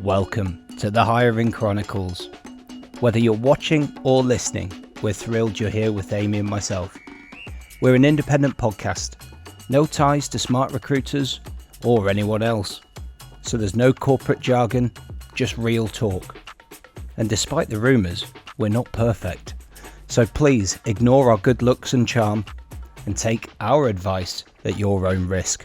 Welcome to the Hiring Chronicles. Whether you're watching or listening, we're thrilled you're here with Amy and myself. We're an independent podcast, no ties to smart recruiters or anyone else. So there's no corporate jargon, just real talk. And despite the rumours, we're not perfect. So please ignore our good looks and charm and take our advice at your own risk.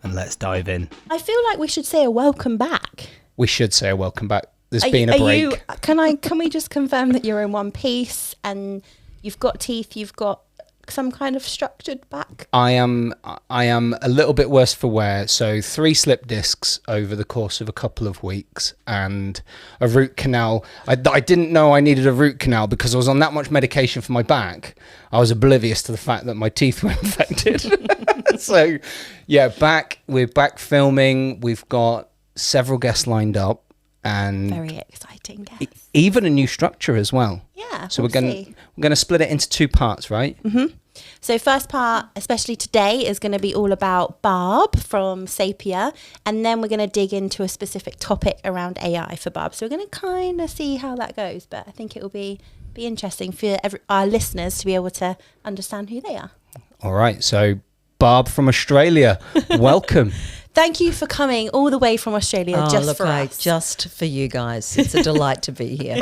And let's dive in. I feel like we should say a welcome back. We should say a welcome back. There's been a break. Can we just confirm that you're in one piece and you've got teeth, you've got some kind of structured back? I am a little bit worse for wear. So 3 slip discs over the course of a couple of weeks and a root canal. I didn't know I needed a root canal because I was on that much medication for my back. I was oblivious to the fact that my teeth were infected. So yeah, we're back filming. We've got several guests lined up and very exciting guests. Even a new structure as well. Yeah. So we're going to split it into 2 parts, right? Mm-hmm. So first part, especially today, is going to be all about Barb from Sapia, and then we're going to dig into a specific topic around AI for Barb. So we're going to kind of see how that goes, but I think it will be interesting for our listeners to be able to understand who they are. All right. So Barb from Australia, welcome. Thank you for coming all the way from Australia just for us. Just for you guys. It's a delight to be here.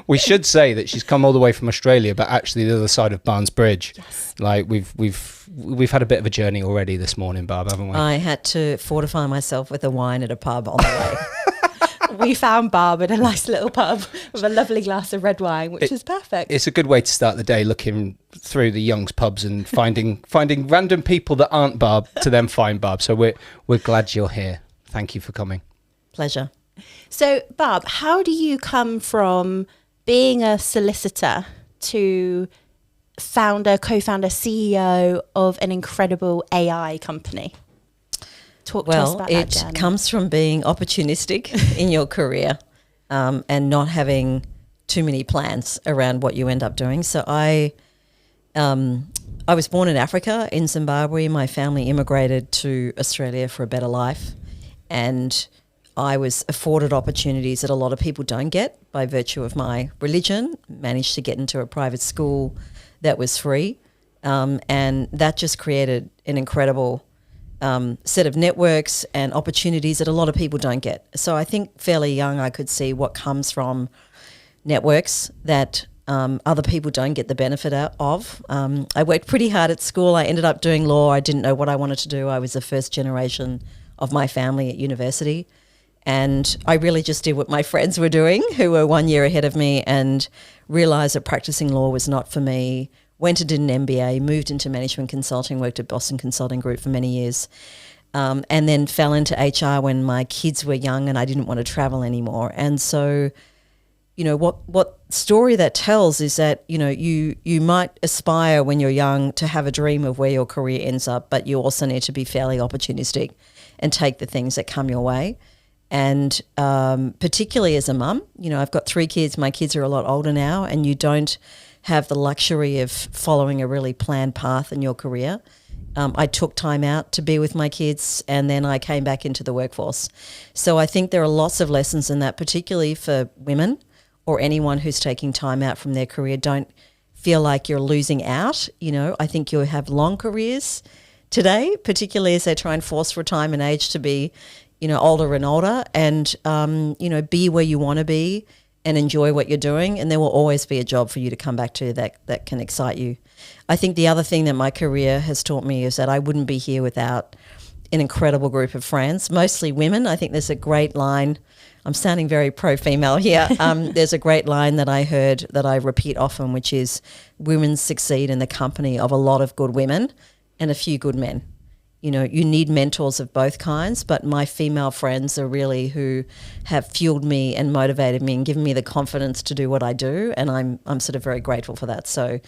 We should say that she's come all the way from Australia, but actually the other side of Barnes Bridge. Yes. Like we've had a bit of a journey already this morning, Barb, haven't we? I had to fortify myself with a wine at a pub on the way. We found Barb in a nice little pub with a lovely glass of red wine, which is perfect. It's a good way to start the day, looking through the Young's pubs and finding random people that aren't Barb to then find Barb. So we're glad you're here. Thank you for coming. Pleasure. So Barb, how do you come from being a solicitor to co-founder, CEO of an incredible AI company? Talk to us about that journey. It comes from being opportunistic in your career and not having too many plans around what you end up doing. So I was born in Africa, in Zimbabwe. My family immigrated to Australia for a better life, and I was afforded opportunities that a lot of people don't get by virtue of my religion. Managed to get into a private school that was free, and that just created an incredible set of networks and opportunities that a lot of people don't get. So I think fairly young I could see what comes from networks that other people don't get the benefit of. I worked pretty hard at school. I ended up doing law. I didn't know what I wanted to do. I was the first generation of my family at university. And I really just did what my friends were doing, who were 1 year ahead of me, and realised that practicing law was not for me. Went and did an MBA, moved into management consulting, worked at Boston Consulting Group for many years, and then fell into HR when my kids were young and I didn't want to travel anymore. And so, you know, what story that tells is that, you know, you might aspire when you're young to have a dream of where your career ends up, but you also need to be fairly opportunistic and take the things that come your way. And particularly as a mum, you know, I've got 3 kids. My kids are a lot older now, and you don't have the luxury of following a really planned path in your career. I took time out to be with my kids, and then I came back into the workforce. So I think there are lots of lessons in that, particularly for women or anyone who's taking time out from their career. Don't feel like you're losing out. You know, I think you have long careers today, particularly as they try and force retirement age to be, you know, older and older, and, you know, be where you want to be and enjoy what you're doing, and there will always be a job for you to come back to that can excite you. I think the other thing that my career has taught me is that I wouldn't be here without an incredible group of friends, mostly women. I think there's a great line. I'm sounding very pro-female here. There's a great line that I heard that I repeat often, which is women succeed in the company of a lot of good women and a few good men. You know, you need mentors of both kinds, but my female friends are really who have fueled me and motivated me and given me the confidence to do what I do, and I'm sort of very grateful for that. So,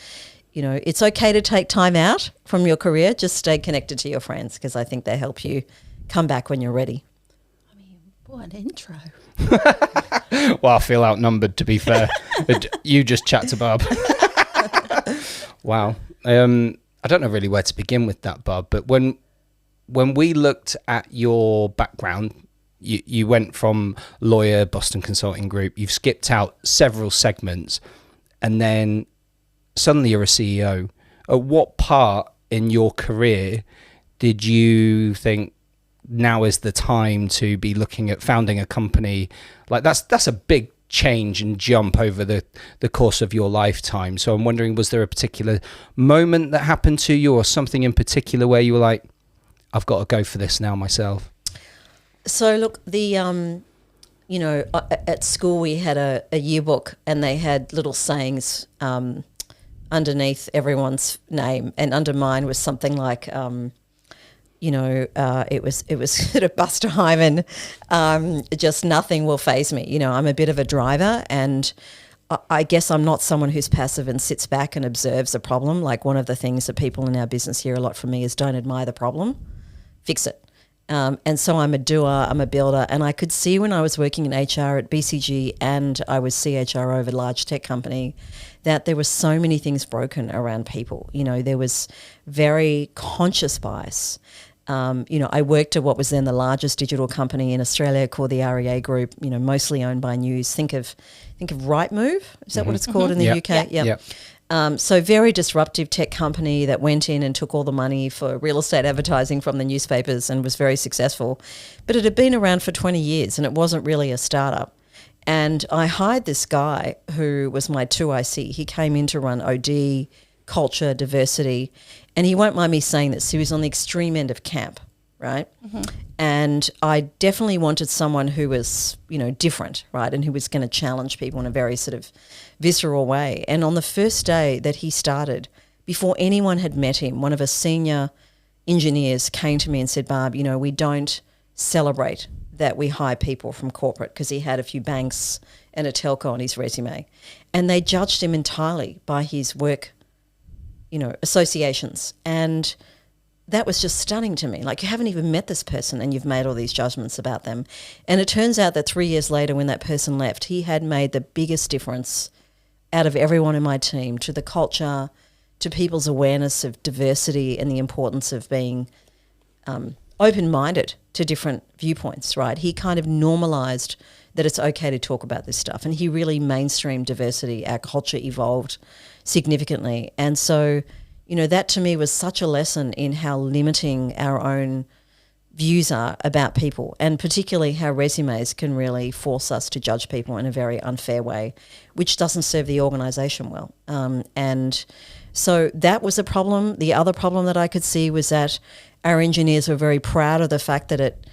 you know, it's okay to take time out from your career. Just stay connected to your friends, because I think they help you come back when you're ready. I mean, what an intro. Well, I feel outnumbered, to be fair. You just chat to Barb. Wow. I don't know really where to begin with that, Barb, but when we looked at your background, you went from lawyer, Boston Consulting Group, you've skipped out several segments, and then suddenly you're a CEO. At what part in your career did you think now is the time to be looking at founding a company? Like that's a big change and jump over the course of your lifetime. So I'm wondering, was there a particular moment that happened to you, or something in particular where you were like, I've got to go for this now myself? So look, at school we had a yearbook, and they had little sayings underneath everyone's name, and under mine was something like, it was sort of Buster Hyman, just nothing will faze me. I'm a bit of a driver, and I guess I'm not someone who's passive and sits back and observes a problem. Like, one of the things that people in our business hear a lot from me is, don't admire the problem, fix it. And so I'm a doer, I'm a builder. And I could see when I was working in HR at BCG and I was CHRO of a large tech company that there were so many things broken around people. There was very conscious bias. I worked at what was then the largest digital company in Australia called the REA Group, mostly owned by News. Think of Rightmove, is that what it's called in the UK? Yeah. So very disruptive tech company that went in and took all the money for real estate advertising from the newspapers and was very successful. But it had been around for 20 years and it wasn't really a startup. And I hired this guy who was my 2IC. He came in to run OD, culture, diversity, and he won't mind me saying this. He was on the extreme end of camp, right? Mm-hmm. And I definitely wanted someone who was, different, right, and who was going to challenge people in a very sort of visceral way. And on the first day that he started, before anyone had met him, one of his senior engineers came to me and said, Barb, we don't celebrate that we hire people from corporate, because he had a few banks and a telco on his resume. And they judged him entirely by his work, associations. And that was just stunning to me. Like, you haven't even met this person and you've made all these judgments about them. And it turns out that 3 years later, when that person left, he had made the biggest difference out of everyone in my team to the culture, to people's awareness of diversity and the importance of being open-minded to different viewpoints, right? He kind of normalised that it's okay to talk about this stuff, and he really mainstreamed diversity. Our culture evolved significantly. And so, that to me was such a lesson in how limiting our own views are about people, and particularly how resumes can really force us to judge people in a very unfair way, which doesn't serve the organisation well. And so that was a problem. The other problem that I could see was that our engineers were very proud of the fact that it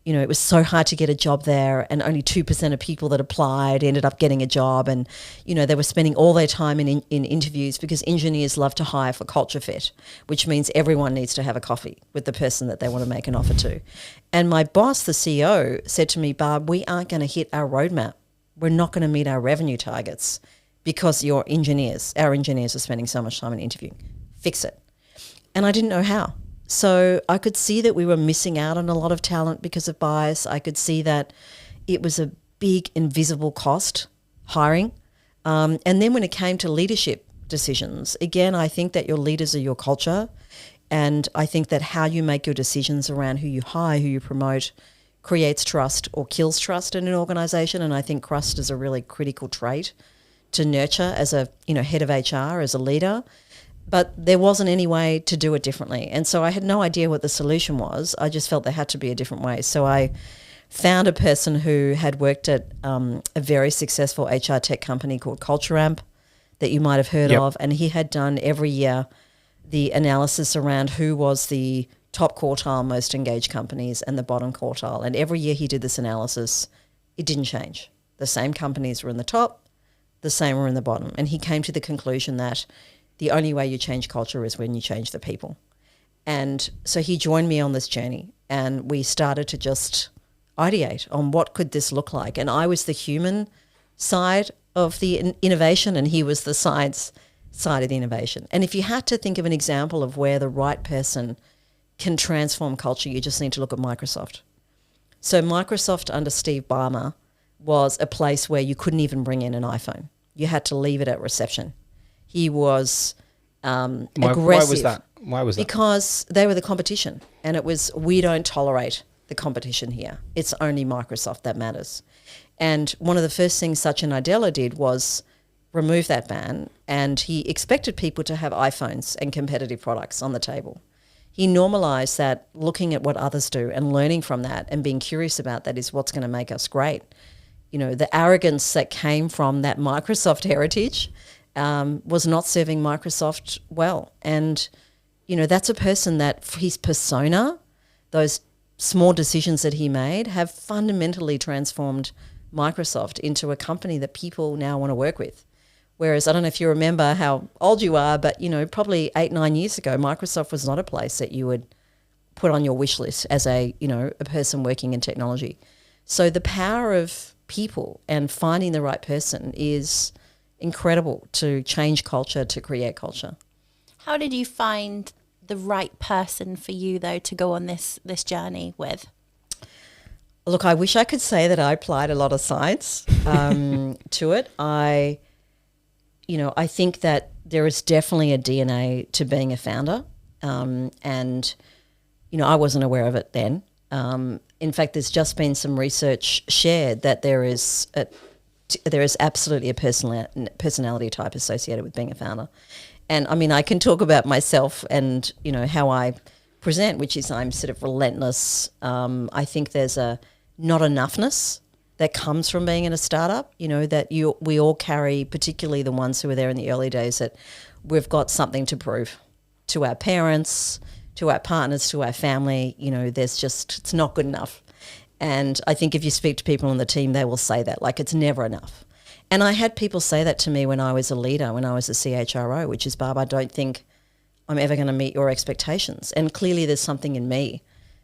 was so hard to get a job there, and only 2% of people that applied ended up getting a job. And, they were spending all their time in interviews, because engineers love to hire for culture fit, which means everyone needs to have a coffee with the person that they want to make an offer to. And my boss, the CEO, said to me, Barb, we aren't going to hit our roadmap. We're not going to meet our revenue targets because our engineers are spending so much time in interviewing. Fix it. And I didn't know how. So I could see that we were missing out on a lot of talent because of bias. I could see that it was a big invisible cost, hiring. And then when it came to leadership decisions, again, I think that your leaders are your culture. And I think that how you make your decisions around who you hire, who you promote, creates trust or kills trust in an organisation. And I think trust is a really critical trait to nurture as a head of HR, as a leader. But there wasn't any way to do it differently. And so I had no idea what the solution was. I just felt there had to be a different way. So I found a person who had worked at a very successful HR tech company called Culture Amp that you might have heard of. And he had done every year the analysis around who was the top quartile most engaged companies and the bottom quartile. And every year he did this analysis, it didn't change. The same companies were in the top, the same were in the bottom. And he came to the conclusion that the only way you change culture is when you change the people. And so he joined me on this journey, and we started to just ideate on what could this look like. And I was the human side of the innovation, and he was the science side of the innovation. And if you had to think of an example of where the right person can transform culture, you just need to look at Microsoft. So Microsoft under Steve Ballmer was a place where you couldn't even bring in an iPhone. You had to leave it at reception. He was aggressive. Why was that? Because they were the competition, and it was, we don't tolerate the competition here. It's only Microsoft that matters. And one of the first things Satya Nadella did was remove that ban, and he expected people to have iPhones and competitive products on the table. He normalized that looking at what others do and learning from that and being curious about that is what's going to make us great. You know, the arrogance that came from that Microsoft heritage was not serving Microsoft well. And, you know, that's a person that his persona, those small decisions that he made have fundamentally transformed Microsoft into a company that people now want to work with. Whereas I don't know if you remember how old you are, but, you know, probably 8-9 years ago, Microsoft was not a place that you would put on your wish list as a person working in technology. So the power of people and finding the right person is incredible to change culture, to create culture. How did you find the right person for you, though, to go on this journey with? Look, I wish I could say that I applied a lot of science to it. I think that there is definitely a DNA to being a founder, and, you know, I wasn't aware of it then. In fact, there's just been some research shared that there is absolutely a personality type associated with being a founder. And, I mean, I can talk about myself and, you know, how I present, which is I'm sort of relentless. I think there's a not enoughness that comes from being in a startup, you know, that we all carry, particularly the ones who were there in the early days, that we've got something to prove to our parents, to our partners, to our family. You know, it's not good enough. And I think if you speak to people on the team, they will say that, like, it's never enough. And I had people say that to me when I was a leader, when I was a CHRO, which is, Barb, I don't think I'm ever going to meet your expectations. And clearly there's something in me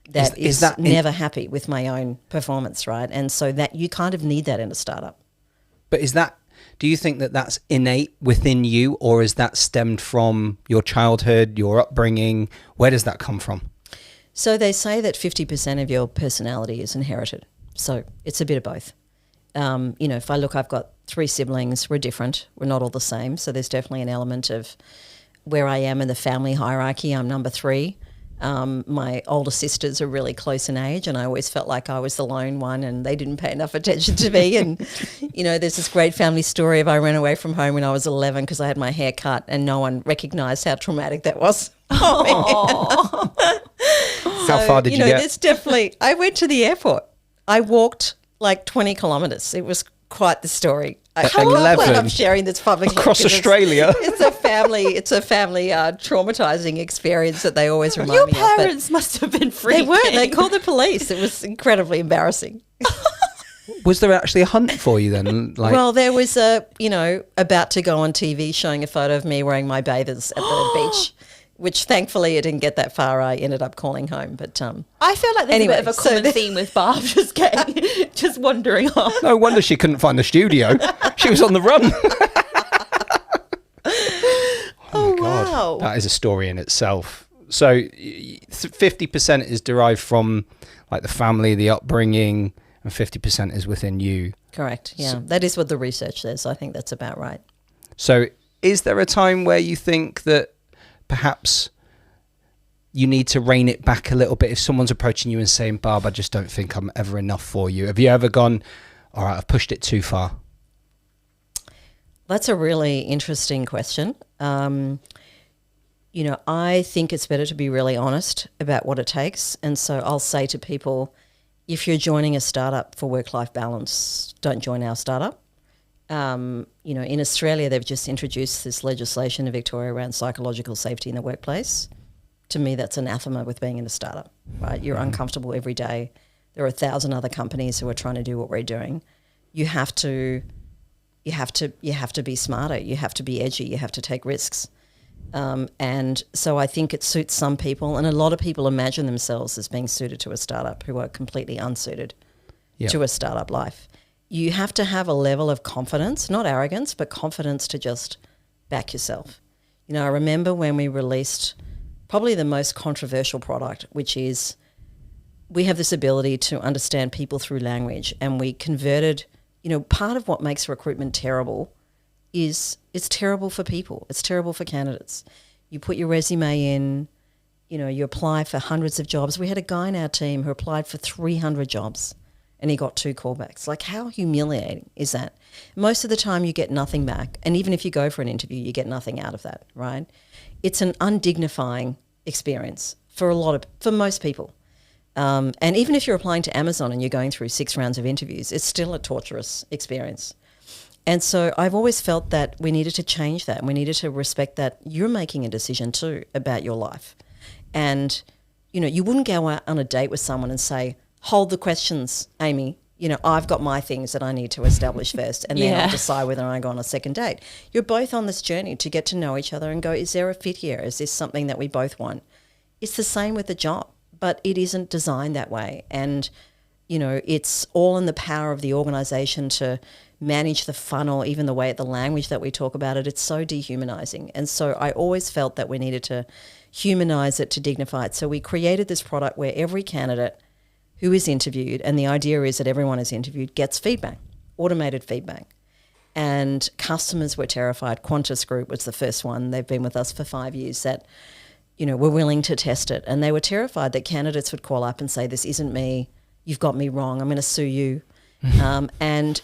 that is never happy with my own performance, right? And so that you kind of need that in a startup. But do you think that that's innate within you, or is that stemmed from your childhood, your upbringing? Where does that come from? So they say that 50% of your personality is inherited. So it's a bit of both. You know, if I look, I've got 3 siblings. We're different. We're not all the same. So there's definitely an element of where I am in the family hierarchy. I'm number 3. My older sisters are really close in age, and I always felt like I was the lone one and they didn't pay enough attention to me. And, you know, there's this great family story of I ran away from home when I was 11 because I had my hair cut and no one recognised how traumatic that was. How far did you get? It's definitely, I went to the airport. I walked like 20 kilometres. It was quite the story. I 11? I'm sharing this publicly. Across Australia? It's a family traumatising experience that they always remind me of. Your parents must have been freaking. They were. They called the police. It was incredibly embarrassing. Was there actually a hunt for you then? Well, there was about to go on TV showing a photo of me wearing my bathers at the beach, which thankfully it didn't get that far. I ended up calling home. But I feel like there's a bit of a common theme with Barb just wandering off. No wonder she couldn't find the studio. She was on the run. Oh, wow. That is a story in itself. So 50% is derived from like the family, the upbringing, and 50% is within you. Correct. Yeah, that is what the research says. I think that's about right. So is there a time where you think that perhaps you need to rein it back a little bit if someone's approaching you and saying, Barb, I just don't think I'm ever enough for you? Have you ever gone, all right, I've pushed it too far? That's a really interesting question. I think it's better to be really honest about what it takes. And so I'll say to people, if you're joining a startup for work-life balance, don't join our startup. In Australia, they've just introduced this legislation in Victoria around psychological safety in the workplace. To me, that's anathema with being in a startup, right? You're uncomfortable every day. There are 1,000 other companies who are trying to do what we're doing. You have to be smarter. You have to be edgy. You have to take risks. And so I think it suits some people, and a lot of people imagine themselves as being suited to a startup who are completely unsuited to a startup life. You have to have a level of confidence, not arrogance, but confidence to just back yourself. You know, I remember when we released probably the most controversial product, which is we have this ability to understand people through language, and we converted, part of what makes recruitment terrible is it's terrible for people. It's terrible for candidates. You put your resume in, you apply for hundreds of jobs. We had a guy in our team who applied for 300 jobs and he got 2 callbacks. Like, how humiliating is that? Most of the time you get nothing back. And even if you go for an interview, you get nothing out of that, right? It's an undignifying experience for most people. And even if you're applying to Amazon and you're going through 6 rounds of interviews, it's still a torturous experience. And so I've always felt that we needed to change that. We needed to respect that you're making a decision too about your life. And, you wouldn't go out on a date with someone and say, hold the questions, Amy. I've got my things that I need to establish first, and then I'll decide whether I go on a second date. You're both on this journey to get to know each other and go, is there a fit here? Is this something that we both want? It's the same with the job, but it isn't designed that way. And, it's all in the power of the organisation to manage the funnel, even the language that we talk about it. It's so dehumanising. And so I always felt that we needed to humanise it, to dignify it. So we created this product where every candidate who is interviewed, and the idea is that everyone is interviewed, gets feedback, automated feedback. And customers were terrified. Qantas Group was the first one. They've been with us for 5 years that, were willing to test it. And they were terrified that candidates would call up and say, this isn't me, you've got me wrong, I'm going to sue you. And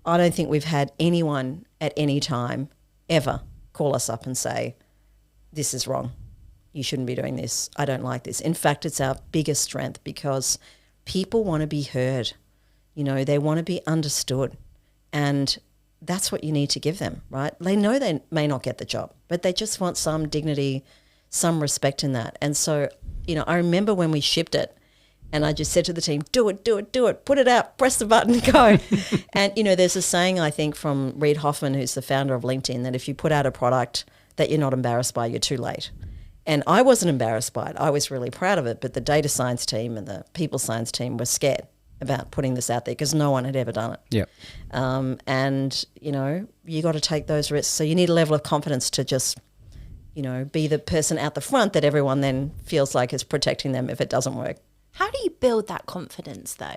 I don't think we've had anyone at any time ever call us up and say, this is wrong. You shouldn't be doing this. I don't like this. In fact, it's our biggest strength because people want to be heard. They want to be understood. And that's what you need to give them, right? They know they may not get the job, but they just want some dignity, some respect in that. And so, I remember when we shipped it and I just said to the team, do it, put it out, press the button, go. And, there's a saying, I think, from Reid Hoffman, who's the founder of LinkedIn, that if you put out a product that you're not embarrassed by, you're too late. And I wasn't embarrassed by it. I was really proud of it. But the data science team and the people science team were scared about putting this out there because no one had ever done it. Yeah. And, you got to take those risks. So you need a level of confidence to just, be the person out the front that everyone then feels like is protecting them if it doesn't work. How do you build that confidence though?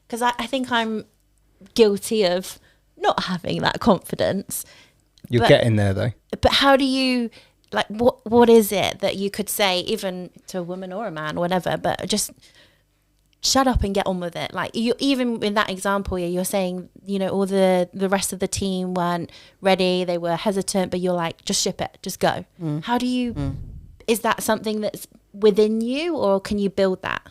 Because I think I'm guilty of not having that confidence. You're getting there though. But how do you, like, what is it that you could say even to a woman or a man, whatever, but just shut up and get on with it? Like, you, even in that example, you're saying, all the rest of the team weren't ready, they were hesitant, but you're like, just ship it, just go. How do you, is that something that's within you, or can you build that?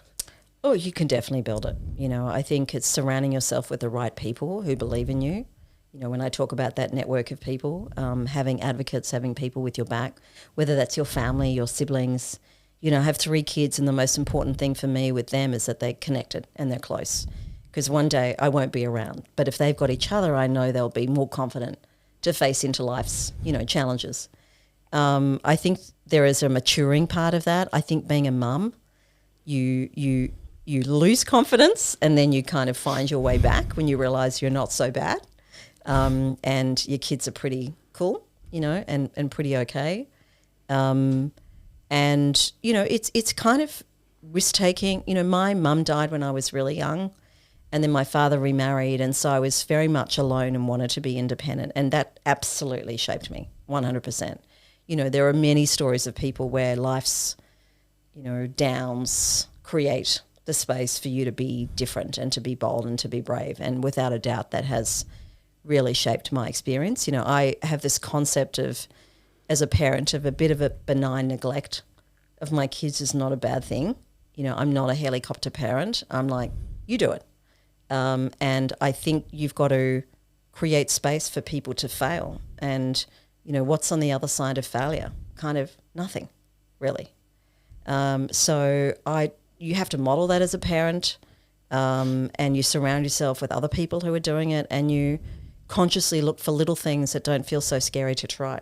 Oh, you can definitely build it. I think it's surrounding yourself with the right people who believe in you. When I talk about that network of people, having advocates, having people with your back, whether that's your family, your siblings. I have 3 kids, and the most important thing for me with them is that they're connected and they're close. Because one day I won't be around. But if they've got each other, I know they'll be more confident to face into life's, challenges. I think there is a maturing part of that. I think being a mum, you lose confidence and then you kind of find your way back when you realise you're not so bad. And your kids are pretty cool, and pretty okay. And, it's kind of risk-taking. My mum died when I was really young, and then my father remarried, and so I was very much alone and wanted to be independent, and that absolutely shaped me 100%. There are many stories of people where life's, downs create the space for you to be different and to be bold and to be brave, and without a doubt that has really shaped my experience. I have this concept of, as a parent, of a bit of a benign neglect of my kids is not a bad thing. I'm not a helicopter parent. I'm like, you do it. And I think you've got to create space for people to fail. And, what's on the other side of failure? Kind of nothing, really. So you have to model that as a parent, and you surround yourself with other people who are doing it, and you consciously look for little things that don't feel so scary to try.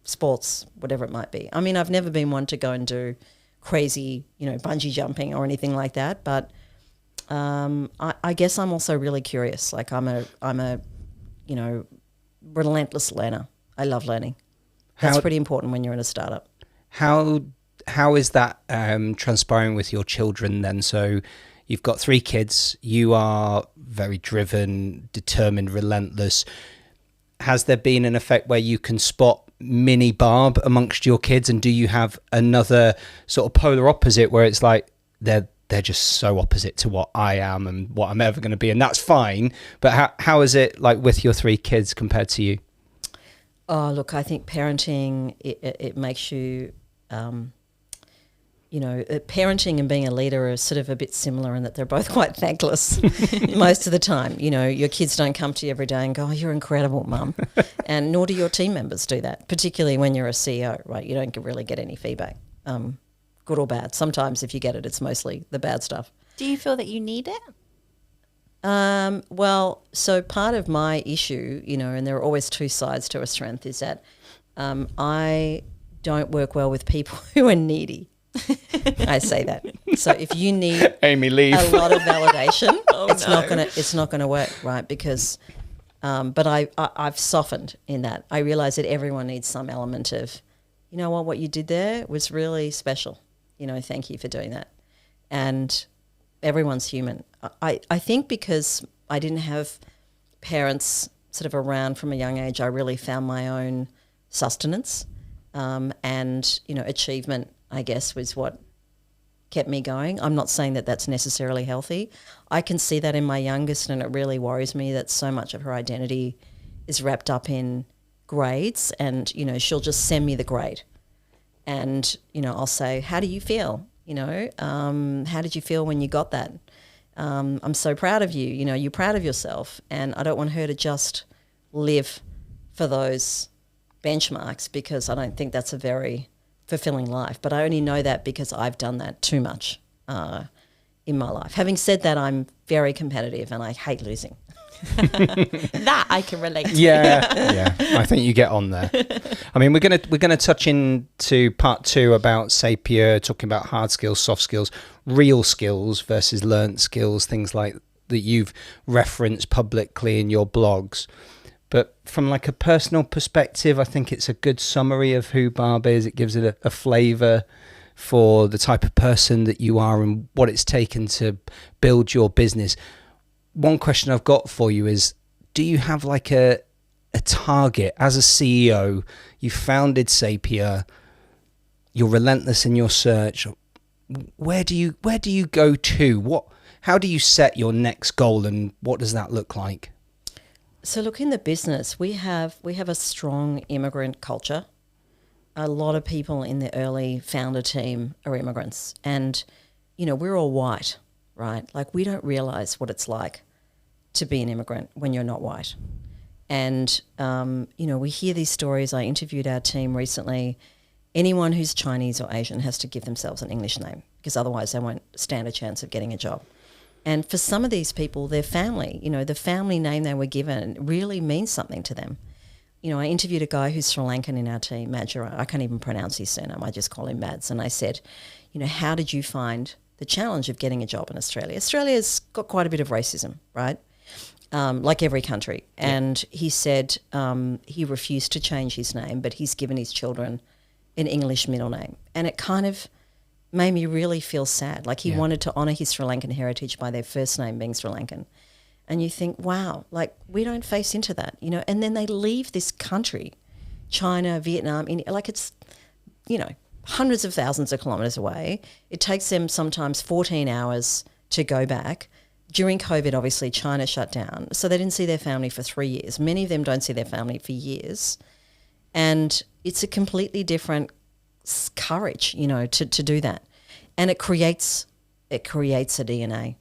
Sports, whatever it might be. I mean, I've never been one to go and do crazy, bungee jumping or anything like that, but I guess I'm also really curious. Like I'm a relentless learner. I love learning. That's pretty important when you're in a startup. How is that transpiring with your children then? So you've got 3 kids. You are very driven, determined, relentless. Has there been an effect where you can spot mini Barb amongst your kids, and do you have another sort of polar opposite where it's like they're just so opposite to what I am and what I'm ever going to be, and that's fine, but how is it like with your 3 kids compared to you? Oh, look, I think parenting, it makes you, parenting and being a leader are sort of a bit similar in that they're both quite thankless most of the time. You know, your kids don't come to you every day and go, oh, you're incredible, Mum. And nor do your team members do that, particularly when you're a CEO, right? You don't really get any feedback, good or bad. Sometimes if you get it, it's mostly the bad stuff. Do you feel that you need it? Well, so part of my issue, and there are always 2 sides to a strength, is that I don't work well with people who are needy. I say that. So if you need Amy, leave. a lot of validation, it's not gonna work, right? Because, but I've softened in that. I realize that everyone needs some element of, you know what you did there was really special. Thank you for doing that. And everyone's human. I think because I didn't have parents sort of around from a young age, I really found my own sustenance, and achievement, I guess, was what kept me going. I'm not saying that that's necessarily healthy. I can see that in my youngest, and it really worries me that so much of her identity is wrapped up in grades, and she'll just send me the grade, and I'll say, how do you feel? How did you feel when you got that? I'm so proud of you. You're proud of yourself, and I don't want her to just live for those benchmarks, because I don't think that's a very fulfilling life. But I only know that because I've done that too much in my life. Having said that, I'm very competitive and I hate losing. That I can relate to. Yeah. I think you get on there. I mean, we're gonna touch into part 2 about Sapia, talking about hard skills, soft skills, real skills versus learnt skills, things like that you've referenced publicly in your blogs. But from like a personal perspective, I think it's a good summary of who Barb is. It gives it a flavour for the type of person that you are and what it's taken to build your business. One question I've got for you is, do you have like a target as a CEO? You founded Sapia, you're relentless in your search. Where do you go to? How do you set your next goal, and what does that look like? So look, in the business, we have a strong immigrant culture. A lot of people in the early founder team are immigrants, and we're all white, right? Like, we don't realize what it's like to be an immigrant when you're not white. And we hear these stories. I interviewed our team recently. Anyone who's Chinese or Asian has to give themselves an English name, because otherwise they won't stand a chance of getting a job. And for some of these people, their family, the family name they were given really means something to them. I interviewed a guy who's Sri Lankan in our team, Madjura. I can't even pronounce his surname. I just call him Mads. And I said, how did you find the challenge of getting a job in Australia? Australia's got quite a bit of racism, right? Like every country. And he said he refused to change his name, but he's given his children an English middle name. And it kind of made me really feel sad. Like, he wanted to honour his Sri Lankan heritage by their first name being Sri Lankan. And you think, wow, like, we don't face into that, and then they leave this country, China, Vietnam, India, like, it's, hundreds of thousands of kilometres away. It takes them sometimes 14 hours to go back. During COVID, obviously, China shut down, so they didn't see their family for 3 years. Many of them don't see their family for years. And it's a completely different courage, to do that. And it creates a DNA,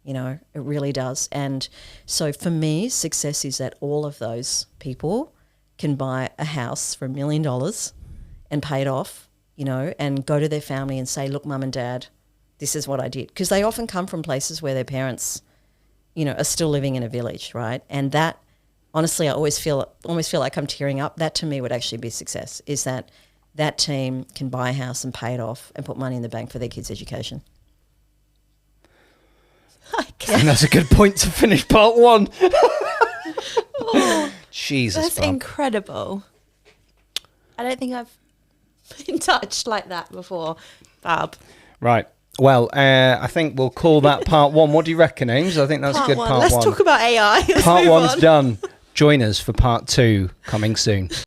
it really does. And so for me, success is that all of those people can buy a house for $1 million and pay it off, and go to their family and say, look, Mum and Dad, this is what I did. Because they often come from places where their parents, are still living in a village, right? And that, honestly, I almost feel like I'm tearing up. That to me would actually be success, is that team can buy a house and pay it off and put money in the bank for their kids' education. And that's a good point to finish part 1. Jesus, that's Bob. incredible. I don't think I've been touched like that before, Barb. Right. Well, I think we'll call that part 1. What do you reckon, Ames? I think that's Part good. one. Part Let's 1. talk about AI. Part 1's done. Join us for part 2 coming soon.